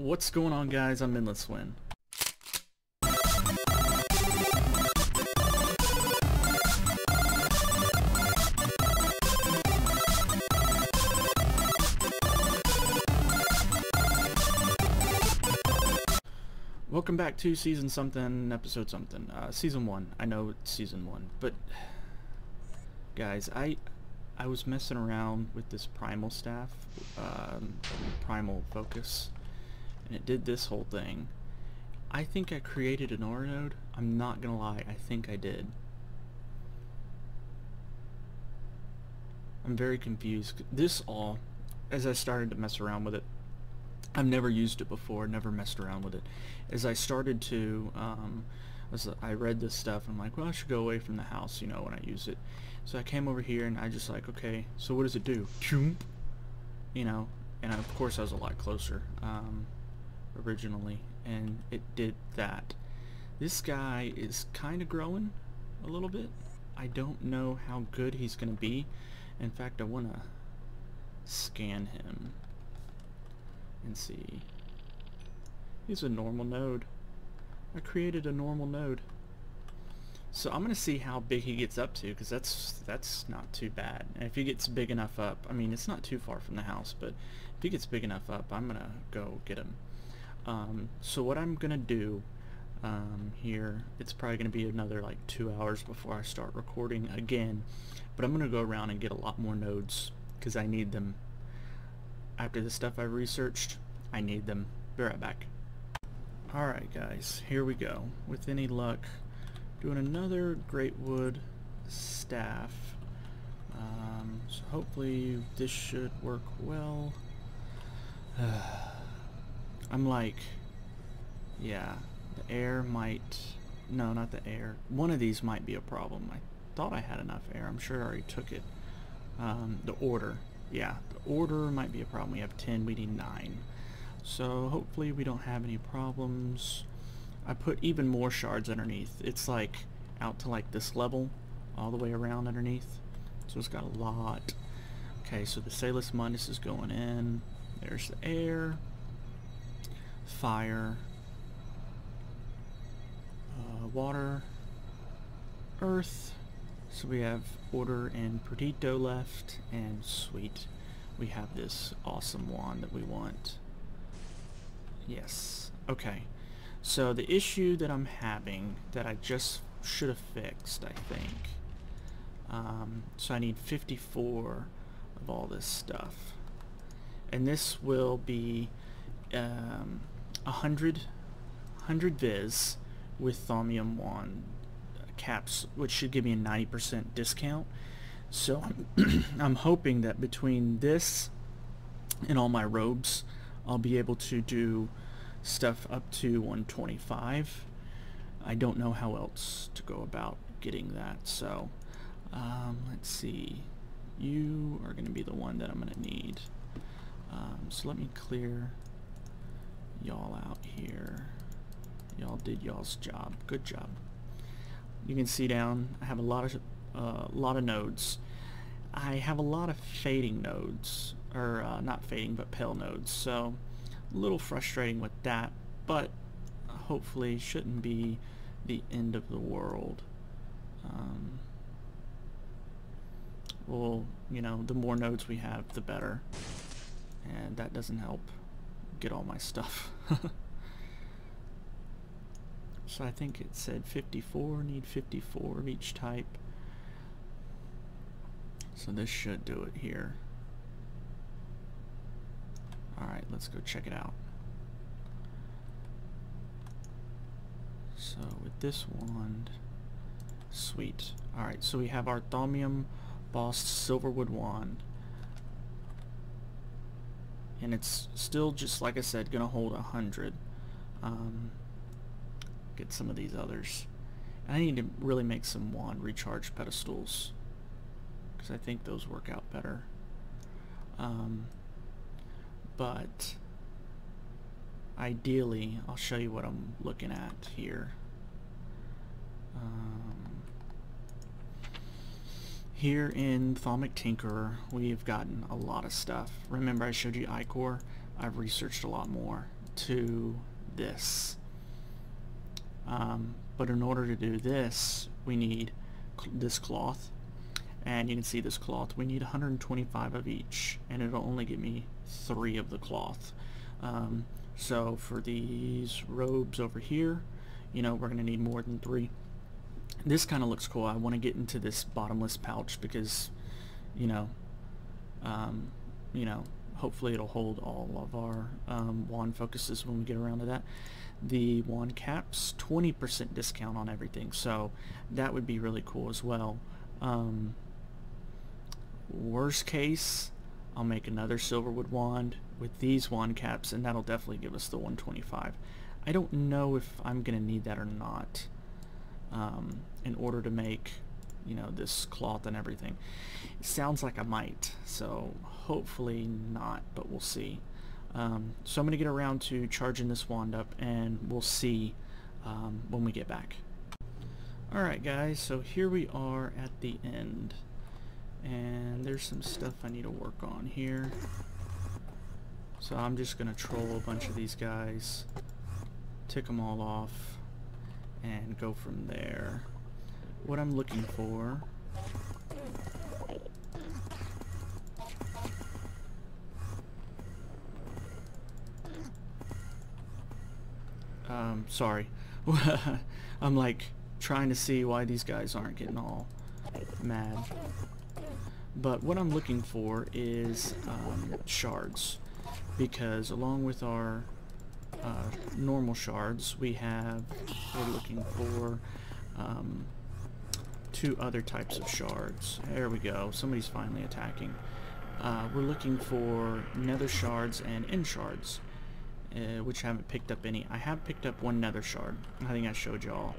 What's going on, guys? I'm Endless Win. Welcome back to season something, episode something, season 1. I know it's season 1, but guys, I was messing around with this primal staff, primal focus, and it did this whole thing. I think I created an ore node. I'm not gonna lie, I think I did. I'm very confused. This all, as I started to mess around with it, I've never used it before, never messed around with it. As I started to, I read this stuff, I'm like, well, I should go away from the house, you know, when I use it. So I came over here and I just like, okay, so what does it do? You know, and of course I was a lot closer originally, and it did that. This guy is kind of growing a little bit. I don't know how good he's going to be. In fact, I want to scan him and see. He's a normal node. I created a normal node. So I'm gonna see how big he gets up to, because that's not too bad. And if he gets big enough up, I mean, it's not too far from the house, but if he gets big enough up, I'm gonna go get him. So what I'm gonna do here, it's probably gonna be another like 2 hours before I start recording again, but I'm gonna go around and get a lot more nodes because I need them. After the stuff I researched, I need them. Be right back. Alright guys, here we go. With any luck, doing another great wood staff. So hopefully this should work well. I'm like, yeah, the air might, no, not the air. One of these might be a problem. I thought I had enough air. I'm sure I already took it. The order. Yeah, the order might be a problem. We have 10, we need 9. So hopefully we don't have any problems. I put even more shards underneath. It's like out to like this level, all the way around underneath. So it's got a lot. Okay, so the Salus Mundus is going in. There's the air, fire, water, earth. So we have order and Perdito left, and sweet, we have this awesome wand that we want. Yes. Okay. So the issue that I'm having that I just should have fixed, I think. So I need 54 of all this stuff, and this will be 100 viz with Thaumium wand caps, which should give me a 90% discount. So I'm hoping that between this and all my robes, I'll be able to do stuff up to 125. I don't know how else to go about getting that, so let's see. You are going to be the one that I'm going to need. So let me clear y'all out here. Y'all did y'all's job. Good job. You can see down, I have a lot of nodes. I have a lot of fading nodes, or not fading, but pale nodes. So a little frustrating with that, but hopefully shouldn't be the end of the world. Well, you know, the more nodes we have, the better, and that doesn't help get all my stuff. So I think it said 54, need 54 of each type. So this should do it here. Alright, let's go check it out. So with this wand, sweet. Alright, so we have our Thaumium bossed silverwood wand. And it's still, just like I said, gonna hold 100. Get some of these others. And I need to really make some wand recharge pedestals, because I think those work out better. But ideally, I'll show you what I'm looking at here. Here in Thaumic Tinkerer, we've gotten a lot of stuff. Remember I showed you Ichor? I've researched a lot more. to this. But in order to do this, we need this cloth, and you can see this cloth. We need 125 of each, and it'll only give me 3 of the cloth. So for these robes over here, you know, we're going to need more than 3. This kind of looks cool. I want to get into this bottomless pouch because, you know, hopefully it'll hold all of our wand focuses when we get around to that. The wand caps, 20% discount on everything, so that would be really cool as well. Worst case, I'll make another silverwood wand with these wand caps, and that'll definitely give us the 125. I don't know if I'm gonna need that or not in order to make, you know, this cloth and everything. It sounds like I might, so hopefully not, but we'll see. So I'm going to get around to charging this wand up, and we'll see when we get back. Alright guys, so here we are at the end, and there's some stuff I need to work on here. So I'm just going to troll a bunch of these guys, tick them all off, and go from there. What I'm looking for sorry. I'm like trying to see why these guys aren't getting all mad. But what I'm looking for is shards, because along with our normal shards, we're looking for 2 other types of shards. There we go. Somebody's finally attacking. We're looking for nether shards and end shards, which I haven't picked up any. I have picked up 1 nether shard. I think I showed y'all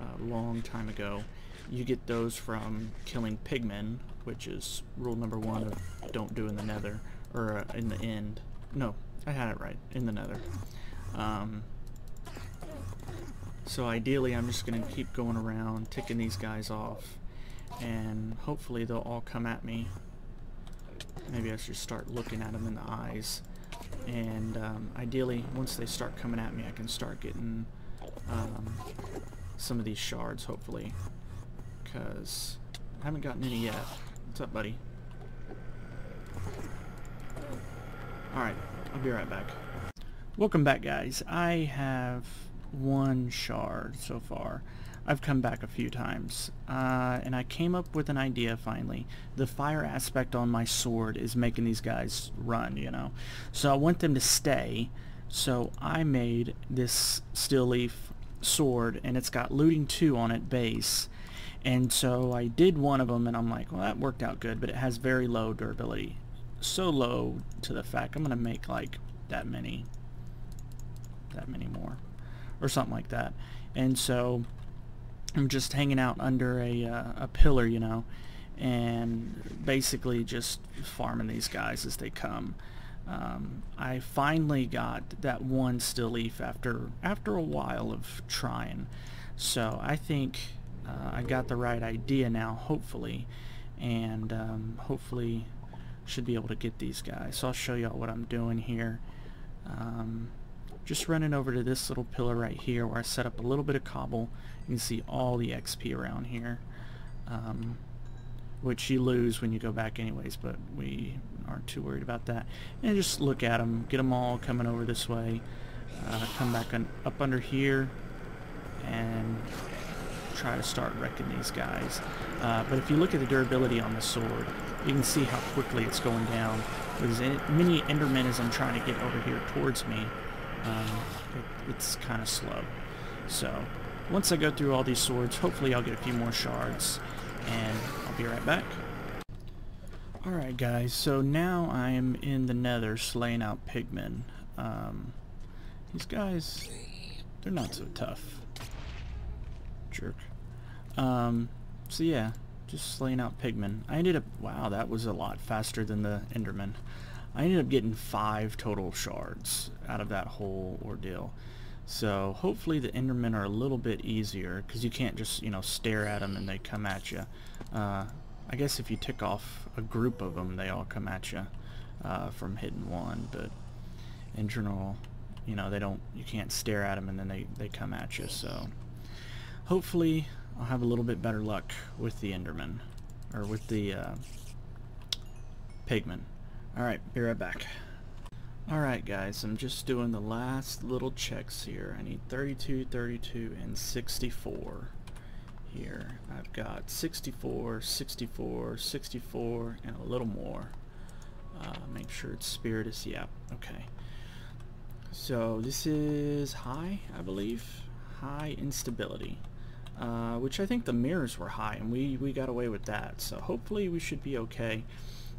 a long time ago. You get those from killing pigmen, which is rule number 1 of don't do in the nether, or in the end. No, I had it right, in the nether. So ideally I'm just going to keep going around ticking these guys off, and hopefully they'll all come at me. Maybe I should start looking at them in the eyes, and ideally once they start coming at me I can start getting some of these shards, hopefully, because I haven't gotten any yet. What's up, buddy? Alright, I'll be right back. Welcome back, guys. I have 1 shard so far. I've come back a few times, and I came up with an idea finally. The fire aspect on my sword is making these guys run, you know. So I want them to stay, so I made this steel leaf sword, and it's got looting 2 on it base. And so I did one of them, and I'm like, well, that worked out good, but it has very low durability. So low to the fact I'm going to make like that many more, or something like that. And so I'm just hanging out under a pillar, you know, and basically just farming these guys as they come. I finally got that 1 steel leaf after a while of trying, so I think I got the right idea now, hopefully, and hopefully should be able to get these guys. So I'll show y'all what I'm doing here. Just running over to this little pillar right here where I set up a little bit of cobble. You can see all the XP around here, which you lose when you go back anyways, but we aren't too worried about that. And just look at them, get them all coming over this way, come back up under here, and try to start wrecking these guys. But if you look at the durability on the sword, you can see how quickly it's going down. There's many endermen as I'm trying to get over here towards me. It's kind of slow. So once I go through all these swords, hopefully I'll get a few more shards, and I'll be right back. Alright guys, so now I am in the nether slaying out pigmen. These guys, they're not so tough. Jerk. So yeah, just slaying out pigmen. I ended up, wow, that was a lot faster than the enderman. I ended up getting 5 total shards out of that whole ordeal. So hopefully the endermen are a little bit easier, because you can't just, you know, stare at them and they come at you. I guess if you tick off a group of them, they all come at you from hitting one, but in general, you know, you can't stare at them and then they come at you. So hopefully I'll have a little bit better luck with the Enderman, or with the pigman. Alright, be right back. Alright guys, I'm just doing the last little checks here. I need 32, 32, and 64 here. I've got 64, 64, 64, and a little more. Make sure it's spiritus. Yeah, okay. So this is high, I believe. High instability. Which I think the mirrors were high, and we got away with that. So hopefully we should be okay.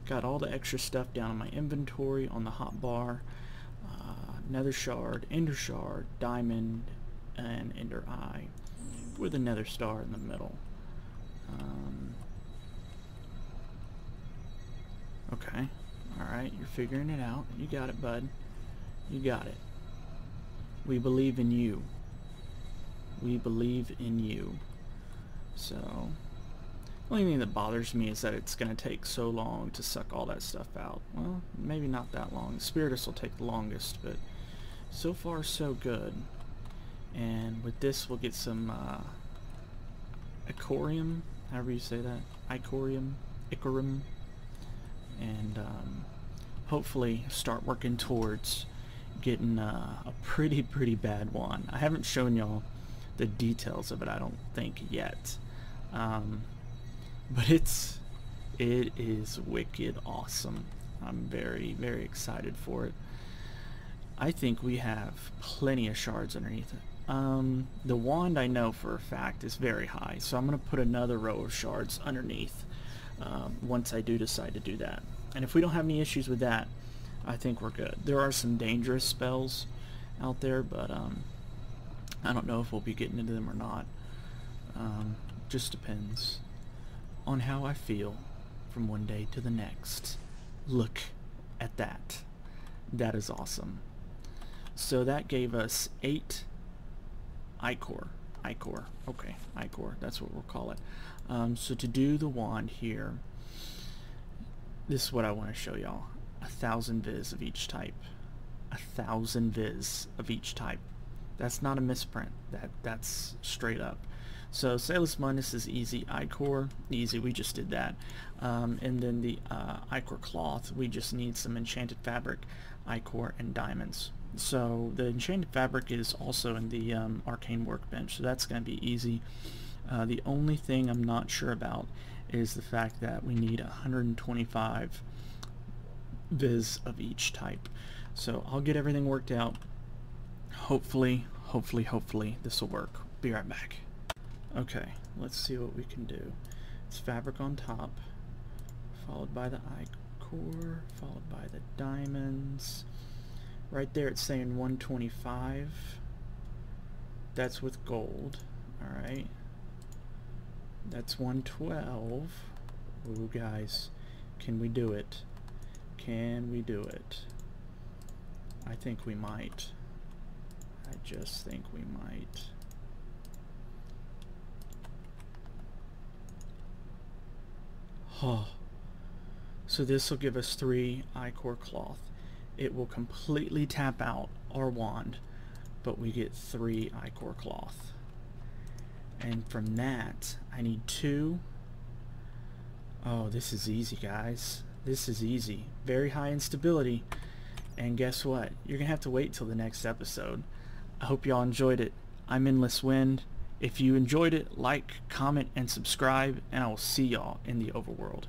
Got all the extra stuff down in my inventory on the hotbar. Nether shard, ender shard, diamond, and ender eye, with a nether star in the middle. Okay. Alright, you're figuring it out. You got it, bud. You got it. We believe in you. We believe in you. So, the only thing that bothers me is that it's going to take so long to suck all that stuff out. Well, maybe not that long. Spiritus will take the longest, but so far so good. And with this we'll get some Ichorium, however you say that. Ichorium. And hopefully start working towards getting a pretty bad one. I haven't shown y'all the details of it, I don't think, yet. But it is wicked awesome. I'm very excited for it. I think we have plenty of shards underneath it. The wand, I know for a fact, is very high, so I'm going to put another row of shards underneath once I do decide to do that. And if we don't have any issues with that, I think we're good. There are some dangerous spells out there, but I don't know if we'll be getting into them or not. Just depends on how I feel from one day to the next. Look at that. That is awesome. So that gave us 8 Ichor. Okay, Ichor, that's what we'll call it. So to do the wand here, this is what I want to show y'all. 1,000 viz of each type. 1,000 viz of each type. That's not a misprint. That's straight up. So Salus Mundus is easy. Ichor, easy. We just did that. And then the Ichor cloth, we just need some enchanted fabric, Ichor, and diamonds. So the enchanted fabric is also in the arcane workbench, so that's going to be easy. The only thing I'm not sure about is the fact that we need 125 viz of each type. So I'll get everything worked out. Hopefully this will work. Be right back. Okay, let's see what we can do. It's fabric on top, followed by the Ichor, followed by the diamonds. Right there it's saying 125. That's with gold. Alright. That's 112. Ooh, guys. Can we do it? Can we do it? I think we might. I just think we might. Oh. So this will give us 3 Ichor cloth. It will completely tap out our wand, but we get 3 Ichor cloth. And from that, I need 2. Oh, this is easy, guys. This is easy. Very high instability. And guess what? You're going to have to wait till the next episode. I hope y'all enjoyed it. I'm Endless Wind. If you enjoyed it, like, comment, and subscribe, and I will see y'all in the overworld.